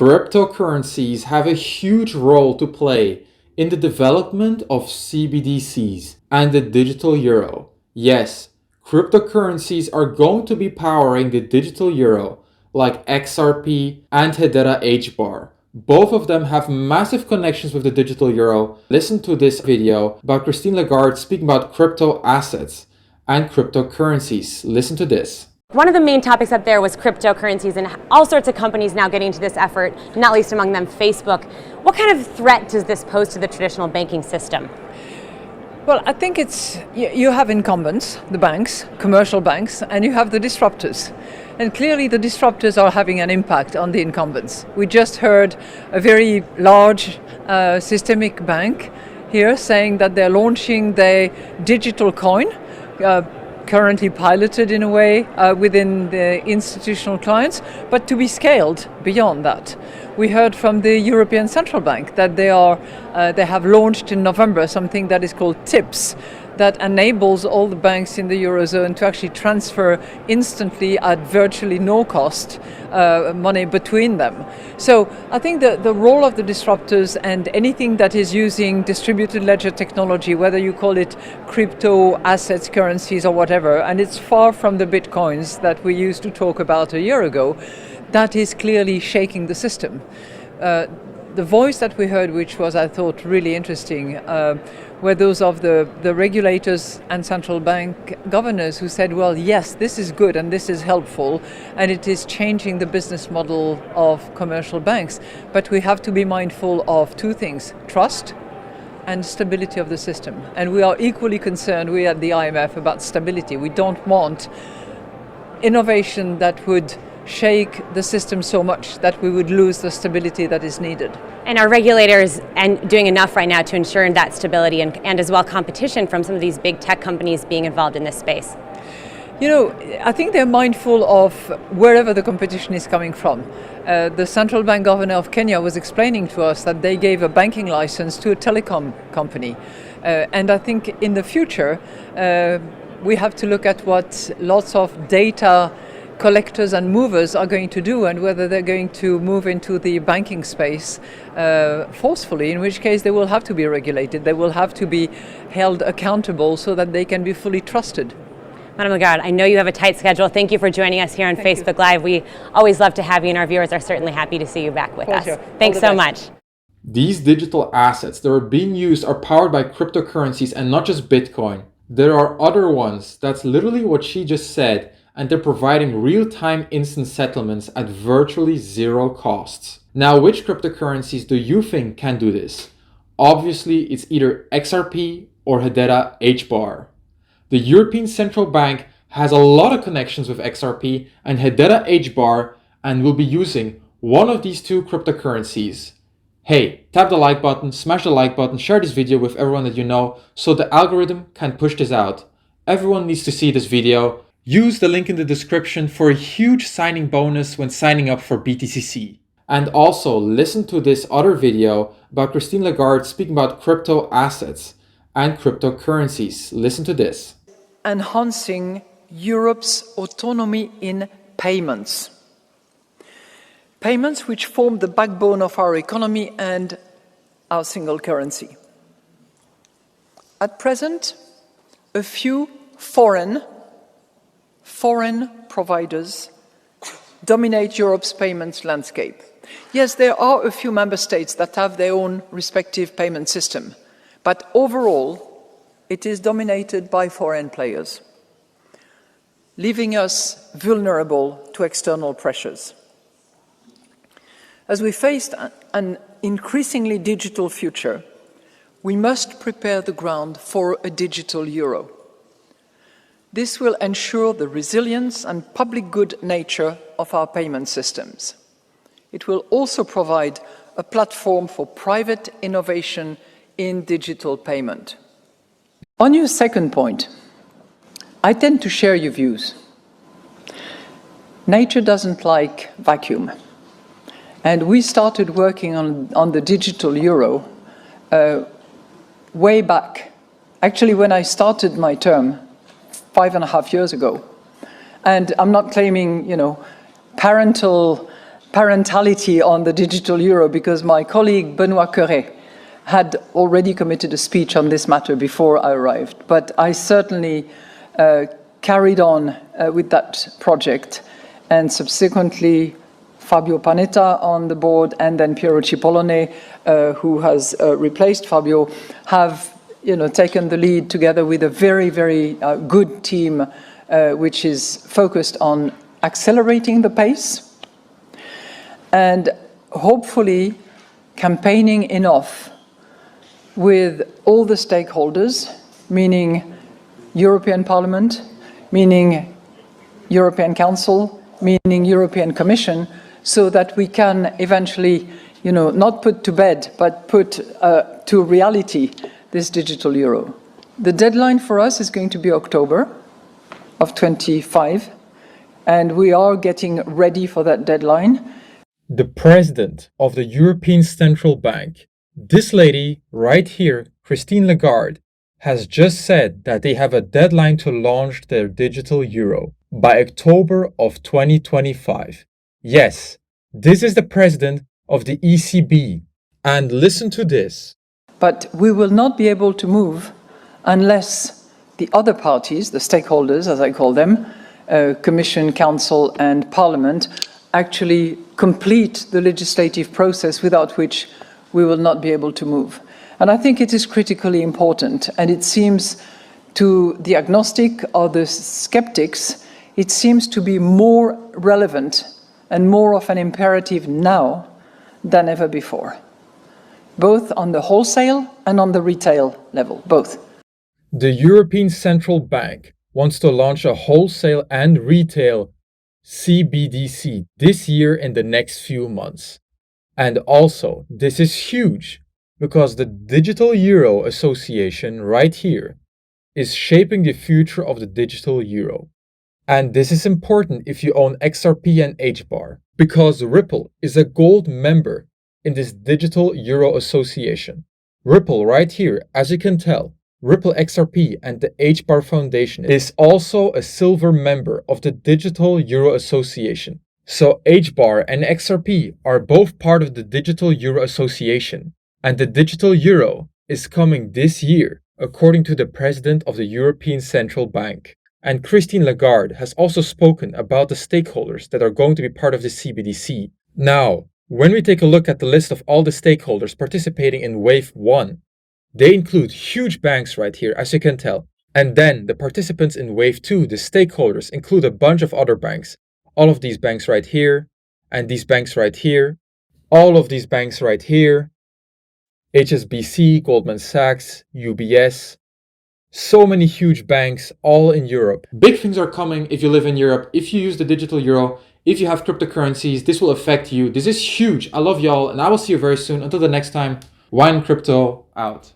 Cryptocurrencies have a huge role to play in the development of CBDCs and the digital euro. Yes, cryptocurrencies are going to be powering the digital euro like XRP and Hedera HBAR. Both of them have massive connections with the digital euro. Listen to this video about Christine Lagarde speaking about crypto assets and cryptocurrencies. Listen to this. One of the main topics up there was cryptocurrencies and all sorts of companies now getting into this effort, not least among them Facebook. What kind of threat does this pose to the traditional banking system? Well, I think you have incumbents, the banks, commercial banks, and you have the disruptors. And clearly the disruptors are having an impact on the incumbents. We just heard a very large systemic bank here saying that they're launching their digital coin, currently piloted in a way within the institutional clients, but to be scaled beyond that. We heard from the European Central Bank that they have launched in November something that is called TIPS, that enables all the banks in the Eurozone to actually transfer instantly at virtually no cost money between them. So I think the role of the disruptors and anything that is using distributed ledger technology, whether you call it crypto assets, currencies or whatever, and it's far from the bitcoins that we used to talk about a year ago, that is clearly shaking the system. The voice that we heard, which was, I thought, really interesting, were those of the regulators and central bank governors who said, well, yes, this is good and this is helpful and it is changing the business model of commercial banks. But we have to be mindful of two things: trust and stability of the system. And we are equally concerned, we at the IMF, about stability. We don't want innovation that would shake the system so much that we would lose the stability that is needed. And are regulators doing enough right now to ensure that stability and as well competition from some of these big tech companies being involved in this space? You know, I think they're mindful of wherever the competition is coming from. The central bank governor of Kenya was explaining to us that they gave a banking license to a telecom company. And I think in the future, we have to look at what lots of data collectors and movers are going to do and whether they're going to move into the banking space forcefully, in which case they will have to be regulated, they will have to be held accountable so that they can be fully trusted. Madam Lagarde, I know you have a tight schedule. Thank you for joining us here on Facebook Live. We always love to have you, and our viewers are certainly happy to see you back with us. Thanks so much. These digital assets that are being used are powered by cryptocurrencies and not just Bitcoin. There are other ones. That's literally what she just said. And they're providing real-time instant settlements at virtually zero costs. Now, which cryptocurrencies do you think can do this? Obviously, it's either XRP or Hedera HBAR. The European Central Bank has a lot of connections with XRP and Hedera HBAR and will be using one of these two cryptocurrencies. Hey, tap the like button, smash the like button, share this video with everyone that you know so the algorithm can push this out. Everyone needs to see this video. Use the link in the description for a huge signing bonus when signing up for BTCC. And also listen to this other video about Christine Lagarde speaking about crypto assets and cryptocurrencies. Listen to this. Enhancing Europe's autonomy in payments. Payments which form the backbone of our economy and our single currency. At present, a few foreign providers dominate Europe's payments landscape. Yes, there are a few member states that have their own respective payment system, but overall, it is dominated by foreign players, leaving us vulnerable to external pressures. As we face an increasingly digital future, we must prepare the ground for a digital euro. This will ensure the resilience and public good nature of our payment systems. It will also provide a platform for private innovation in digital payment. On your second point, I tend to share your views. Nature doesn't like vacuum. And we started working on the digital euro way back. Actually, when I started my term, 5.5 years ago. And I'm not claiming, parental parentality on the digital euro because my colleague Benoît Cœuré had already committed a speech on this matter before I arrived. But I certainly carried on with that project, and subsequently Fabio Panetta on the board and then Piero Cipollone, who has replaced Fabio, have taken the lead together with a very, very good team which is focused on accelerating the pace and hopefully campaigning enough with all the stakeholders, meaning European Parliament, meaning European Council, meaning European Commission, so that we can eventually, not put to bed, but put to reality this digital euro. The deadline for us is going to be October of 25, and we are getting ready for that deadline. The president of the European Central Bank, this lady right here, Christine Lagarde, has just said that they have a deadline to launch their digital euro by October of 2025. Yes, this is the president of the ECB. And listen to this. But we will not be able to move unless the other parties, the stakeholders, as I call them, Commission, Council and Parliament, actually complete the legislative process, without which we will not be able to move. And I think it is critically important, and it seems to the agnostic or the skeptics, it seems to be more relevant and more of an imperative now than ever before, both on the wholesale and on the retail level, both. The European Central Bank wants to launch a wholesale and retail CBDC this year in the next few months. And also, this is huge because the Digital Euro Association right here is shaping the future of the digital euro. And this is important if you own XRP and HBAR, because Ripple is a gold member in this Digital Euro Association. Ripple right here, as you can tell, Ripple XRP and the HBAR Foundation is also a silver member of the Digital Euro Association. So HBAR and XRP are both part of the Digital Euro Association. And the digital euro is coming this year, according to the president of the European Central Bank. And Christine Lagarde has also spoken about the stakeholders that are going to be part of the CBDC. Now, when we take a look at the list of all the stakeholders participating in Wave 1, they include huge banks right here, as you can tell. And then the participants in Wave 2, the stakeholders, include a bunch of other banks. All of these banks right here, and these banks right here, all of these banks right here, HSBC, Goldman Sachs, UBS, so many huge banks, all in Europe. Big things are coming if you live in Europe, if you use the digital euro, if you have cryptocurrencies, this will affect you. This is huge. I love y'all, and I will see you very soon. Until the next time, Wynand Crypto out.